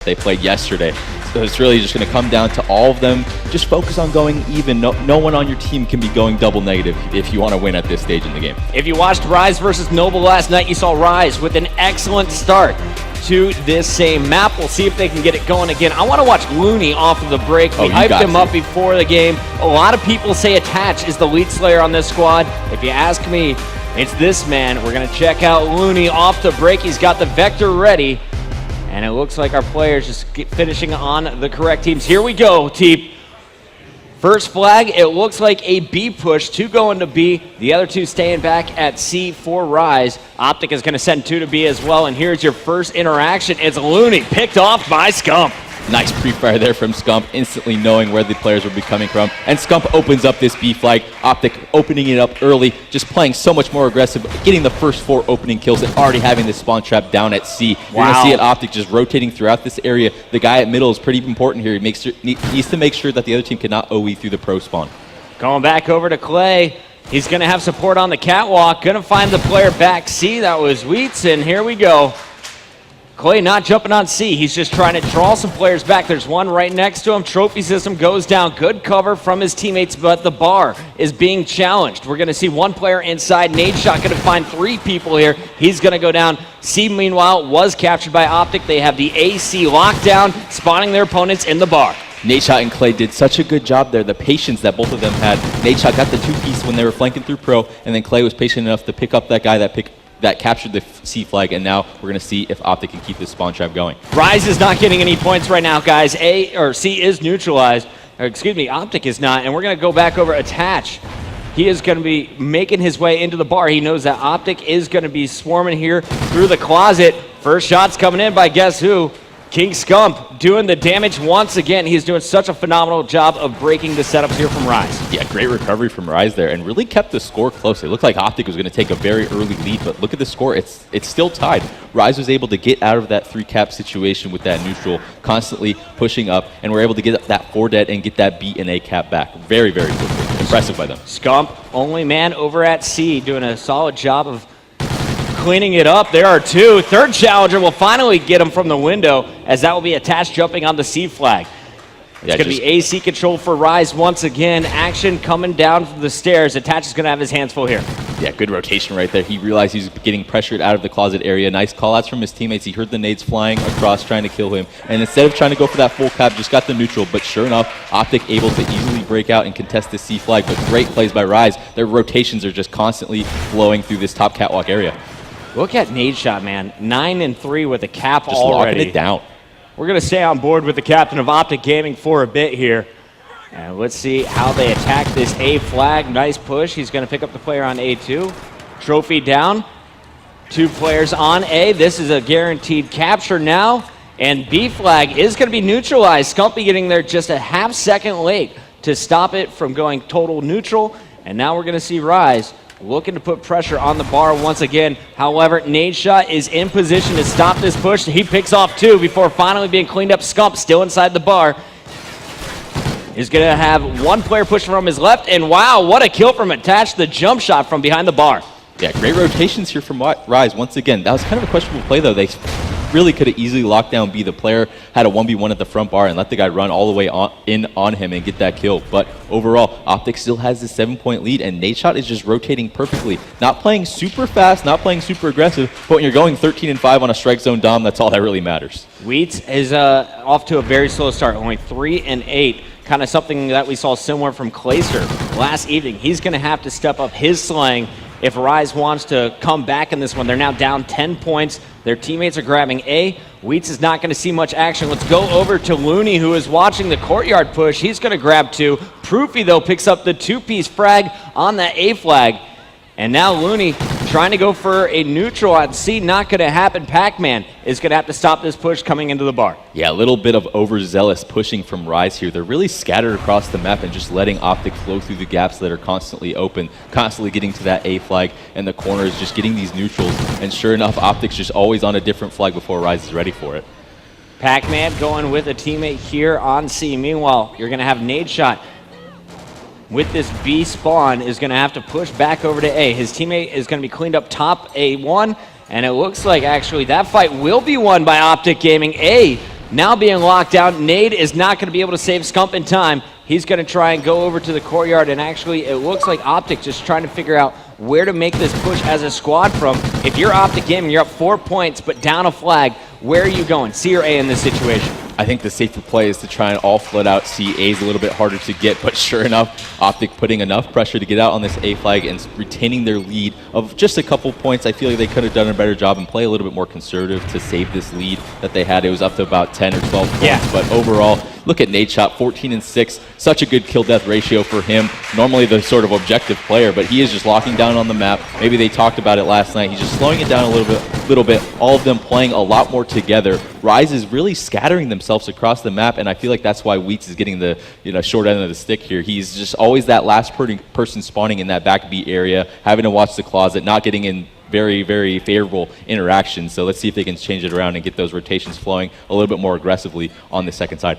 they played yesterday. So it's really just going to come down to all of them. Just focus on going even. No one on your team can be going double negative if you want to win at this stage in the game. If you watched Rise versus Noble last night, you saw Rise with an excellent start to this same map. We'll see if they can get it going again. I want to watch Looney off of the break. We hyped him up before the game. A lot of people say Attach is the lead slayer on this squad. If you ask me, it's this man. We're going to check out Looney off the break. He's got the Vector ready. And it looks like our players just finishing on the correct teams. Here we go, Teep. First flag, it looks like a B push, 2 going to B, the other 2 staying back at C for Rise. OpTic is going to send 2 to B as well, and here's your first interaction. It's Looney, picked off by Scump. Nice pre-fire there from Scump, instantly knowing where the players will be coming from. And Scump opens up this B flag. OpTic opening it up early, just playing so much more aggressive, getting the first 4 opening kills and already having the spawn trap down at C. Wow. You're going to see it OpTic just rotating throughout this area. The guy at middle is pretty important here. He needs to make sure that the other team cannot OE through the pro spawn. Going back over to Clay. He's going to have support on the catwalk. Going to find the player back C. That was Wheats, and here we go. Clay not jumping on C. He's just trying to draw some players back. There's one right next to him. Trophy system goes down. Good cover from his teammates, but the bar is being challenged. We're going to see one player inside. Nadeshot going to find 3 people here. He's going to go down. C, meanwhile, was captured by OpTic. They have the AC lockdown, spawning their opponents in the bar. Nadeshot and Clay did such a good job there. The patience that both of them had. Nadeshot got the 2-piece when they were flanking through pro, and then Clay was patient enough to pick up that guy that captured the C flag, and now we're going to see if OpTic can keep this spawn trap going. Rise is not getting any points right now, guys. C is neutralized. OpTic is not, and we're going to go back over Attach. He is going to be making his way into the bar. He knows that OpTic is going to be swarming here through the closet. First shot's coming in by guess who? King Scump doing the damage once again. He's doing such a phenomenal job of breaking the setups here from Rise. Yeah, great recovery from Rise there and really kept the score close. It looked like OpTic was going to take a very early lead, but look at the score. It's still tied. Rise was able to get out of that 3-cap situation with that neutral, constantly pushing up, and we're able to get that 4 dead and get that B and A cap back very, very quickly. Impressive by them. Scump, only man over at C, doing a solid job of cleaning it up. There are 2. Third challenger will finally get him from the window, as that will be Attached jumping on the C flag. It's going to be AC control for Rise once again. Action coming down from the stairs. Attached is going to have his hands full here. Yeah, good rotation right there. He realized he was getting pressured out of the closet area. Nice call-outs from his teammates. He heard the nades flying across trying to kill him. And instead of trying to go for that full cap, just got the neutral. But sure enough, OpTic able to easily break out and contest the C flag. But great plays by Rise. Their rotations are just constantly flowing through this top catwalk area. Look at Nadeshot, man. 9 and 3 with a cap just already. Locking it down. We're going to stay on board with the captain of OpTic Gaming for a bit here. And let's see how they attack this A flag. Nice push. He's going to pick up the player on A2. Trophy down. 2 players on A. This is a guaranteed capture now. And B flag is going to be neutralized. Scumpy getting there just a half second late to stop it from going total neutral. And now we're going to see Rise looking to put pressure on the bar once again. However, Nadeshot is in position to stop this push. He picks off 2 before finally being cleaned up. Scump still inside the bar. Is going to have 1 player pushing from his left. And wow, what a kill from Attach. The jump shot from behind the bar. Yeah, great rotations here from Rise. Once again, that was kind of a questionable play, though. They really could have easily locked down B. The player had a 1v1 at the front bar and let the guy run all the way in on him and get that kill. But overall, OpTic still has the 7-point lead, and Nadeshot is just rotating perfectly. Not playing super fast, not playing super aggressive, but when you're going 13 and 5 on a strike zone dom, that's all that really matters. Wheats is off to a very slow start, only 3 and 8. Kind of something that we saw similar from Clayster last evening. He's going to have to step up his slaying if Rise wants to come back in this one. They're now down 10 points. Their teammates are grabbing A. Wheats is not going to see much action. Let's go over to Looney, who is watching the courtyard push. He's going to grab 2. Proofy, though, picks up the 2-piece frag on that A flag. And now Looney trying to go for a neutral on C. Not going to happen. Pac-Man is going to have to stop this push coming into the bar. Yeah, a little bit of overzealous pushing from Rise here. They're really scattered across the map and just letting OpTic flow through the gaps that are constantly open, constantly getting to that A flag, and the corners just getting these neutrals. And sure enough, OpTic's just always on a different flag before Rise is ready for it. Pac-Man going with a teammate here on C. Meanwhile, you're going to have Nadeshot with this B spawn is going to have to push back over to A. His teammate is going to be cleaned up top A1, and it looks like actually that fight will be won by OpTic Gaming. A now being locked down. Nade is not going to be able to save Scump in time. He's going to try and go over to the courtyard, and actually it looks like OpTic just trying to figure out where to make this push as a squad from. If you're OpTic Gaming, you're up 4 points, but down a flag, where are you going, C or A in this situation? I think the safer play is to try and all flood out C. A is a little bit harder to get, but sure enough, OpTic putting enough pressure to get out on this A flag and retaining their lead of just a couple points. I feel like they could have done a better job and play a little bit more conservative to save this lead that they had. It was up to about 10 or 12 points, but overall, look at Nadeshot, 14-6. Such a good kill-death ratio for him. Normally the sort of objective player, but he is just locking down on the map. Maybe they talked about it last night. He's just slowing it down a little bit. All of them playing a lot more together. Rise is really scattering themselves across the map, and I feel like that's why Wheats is getting the short end of the stick here. He's just always that last person spawning in that back B area, having to watch the closet, not getting in very, very favorable interactions. So let's see if they can change it around and get those rotations flowing a little bit more aggressively on the second side.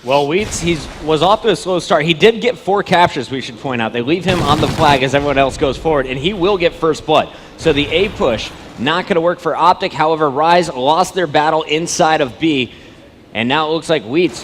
Well, Wheats, was off to a slow start. He did get 4 captures, we should point out. They leave him on the flag as everyone else goes forward, and he will get first blood. So the A push, not going to work for OpTic. However, Rise lost their battle inside of B, and now it looks like Wheats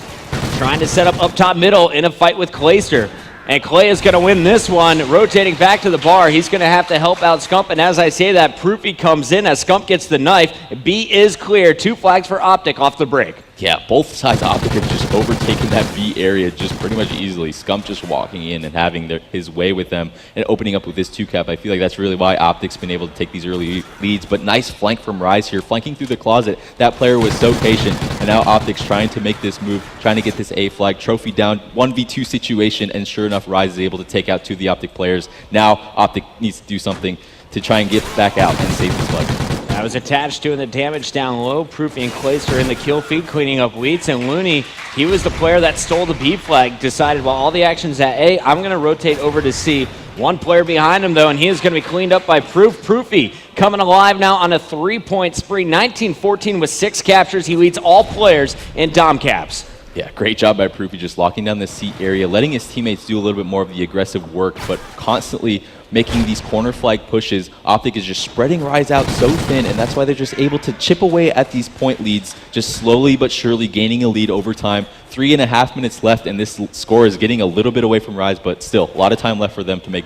trying to set up top middle in a fight with Clayster. And Clay is going to win this one, rotating back to the bar. He's going to have to help out Scump, and as I say that, Proofy comes in as Scump gets the knife. B is clear. 2 flags for OpTic off the break. Yeah, both sides, OpTic have just overtaken that B area just pretty much easily. Scump just walking in and having his way with them and opening up with this 2-cap. I feel like that's really why OpTic's been able to take these early leads. But nice flank from Rise here, flanking through the closet. That player was so patient, and now OpTic's trying to make this move, trying to get this A flag. Trophy down, 1v2 situation, and sure enough, Rise is able to take out 2 of the OpTic players. Now OpTic needs to do something to try and get back out and save this flag. That was attached to the damage down low. Proofy and Clayster in the kill feed, cleaning up Wheats. And Looney, he was the player that stole the B flag, decided, well, all the action's at A, I'm going to rotate over to C. 1 player behind him, though, and he is going to be cleaned up by Proofy coming alive now on a 3-point spree. 19-14 with 6 captures. He leads all players in Dom caps. Yeah, great job by Proofy, just locking down the C area, letting his teammates do a little bit more of the aggressive work, but constantly making these corner flag pushes. OpTic is just spreading Rise out so thin, and that's why they're just able to chip away at these point leads, just slowly but surely gaining a lead over time. 3.5 minutes left, and this score is getting a little bit away from Rise, but still, a lot of time left for them to make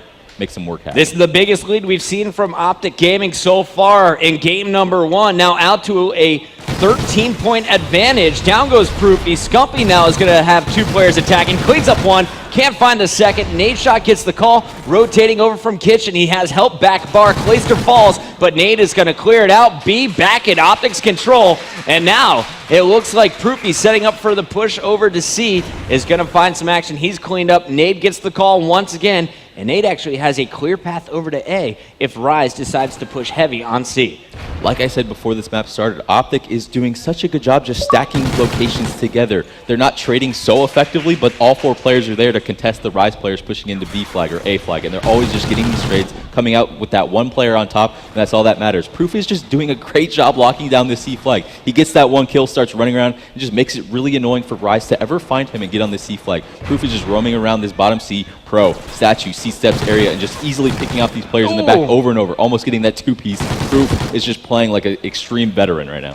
some work happen. This is the biggest lead we've seen from OpTic Gaming so far in game number 1. Now out to a 13-point advantage. Down goes Proofy. Scumpy now is going to have 2 players attacking. Cleans up 1. Can't find the second. Nadeshot gets the call. Rotating over from Kitchen. He has help back bar. Clayster falls, but Nade is going to clear it out. B back in OpTic's control. And now it looks like Proofy setting up for the push over to C is going to find some action. He's cleaned up. Nade gets the call once again. And Nade actually has a clear path over to A if Rise decides to push heavy on C. Like I said before this map started, OpTic is doing such a good job just stacking locations together. They're not trading so effectively, but all 4 players are there to contest the Rise players pushing into B flag or A flag, and they're always just getting these trades, coming out with that 1 player on top, and that's all that matters. Proof is just doing a great job locking down the C flag. He gets that 1 kill, starts running around, and just makes it really annoying for Rise to ever find him and get on the C flag. Proof is just roaming around this bottom C, Pro, Statue, C-steps area, and just easily picking out these players in the back over and over, almost getting that 2-piece. Proof is just playing like an extreme veteran right now.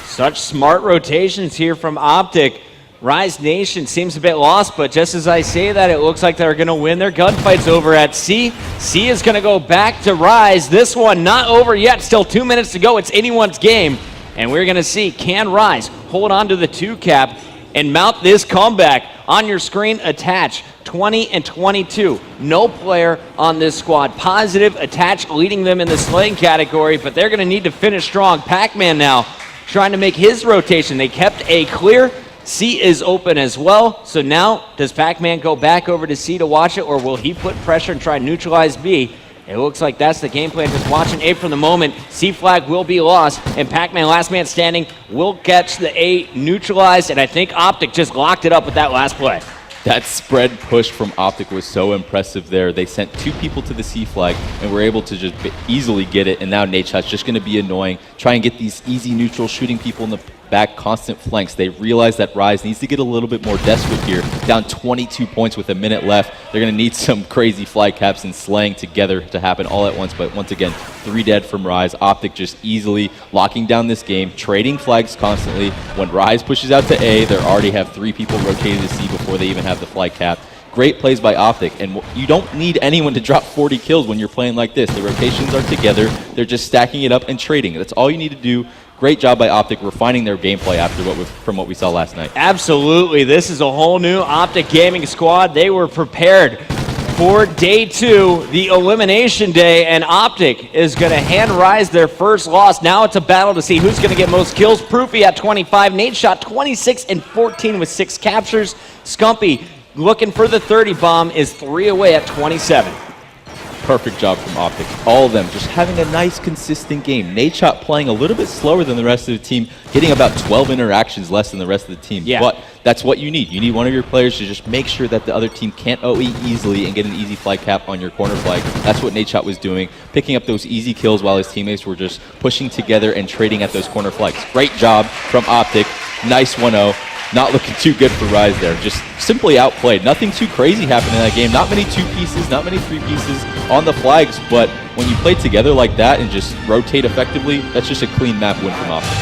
Such smart rotations here from OpTic. Rise Nation seems a bit lost, but just as I say that, it looks like they're going to win their gunfights over at C. C is going to go back to Rise. This one not over yet. Still 2 minutes to go. It's anyone's game. And we're going to see, can Rise hold on to the 2-cap and mount this comeback? On your screen, attach 20 and 22. No player on this squad positive. Attach leading them in the slaying category, but they're going to need to finish strong. Pac-Man now trying to make his rotation. They kept A clear. C is open as well. So now, does Pac-Man go back over to C to watch it, or will he put pressure and try and neutralize B? It looks like that's the game plan. Just watching A from the moment. C flag will be lost, and Pac-Man, last man standing, will catch the A neutralized, and I think OpTic just locked it up with that last play. That spread push from OpTic was so impressive there. They sent 2 people to the C flag and were able to just easily get it, and now Nadeshot's just going to be annoying. Try and get these easy neutral shooting people in the back constant flanks. They realize that Rise needs to get a little bit more desperate here. Down 22 points with a minute left. They're going to need some crazy fly caps and slaying together to happen all at once. But once again, 3 dead from Rise. OpTic just easily locking down this game, trading flags constantly. When Rise pushes out to A, they already have 3 people rotated to C before they even have the fly cap. Great plays by OpTic, and you don't need anyone to drop 40 kills when you're playing like this. The rotations are together. They're just stacking it up and trading. That's all you need to do. Great job by OpTic refining their gameplay after from what we saw last night. Absolutely. This is a whole new OpTic gaming squad. They were prepared for day 2, the elimination day, and OpTic is going to hand Rise their first loss. Now it's a battle to see who's going to get most kills. Proofy at 25, Nate shot 26 and 14 with 6 captures. Scumpy looking for the 30 bomb is 3 away at 27. Perfect job from OpTic. All of them just having a nice, consistent game. Nadeshot playing a little bit slower than the rest of the team, getting about 12 interactions less than the rest of the team. Yeah. But that's what you need. You need one of your players to just make sure that the other team can't OE easily and get an easy flag cap on your corner flag. That's what Nadeshot was doing, picking up those easy kills while his teammates were just pushing together and trading at those corner flags. Great job from OpTic. Nice 1-0. Not looking too good for Rise there. Just simply outplayed. Nothing too crazy happened in that game. Not many 2 pieces, not many 3 pieces on the flags, but when you play together like that and just rotate effectively, that's just a clean map win from OpTic.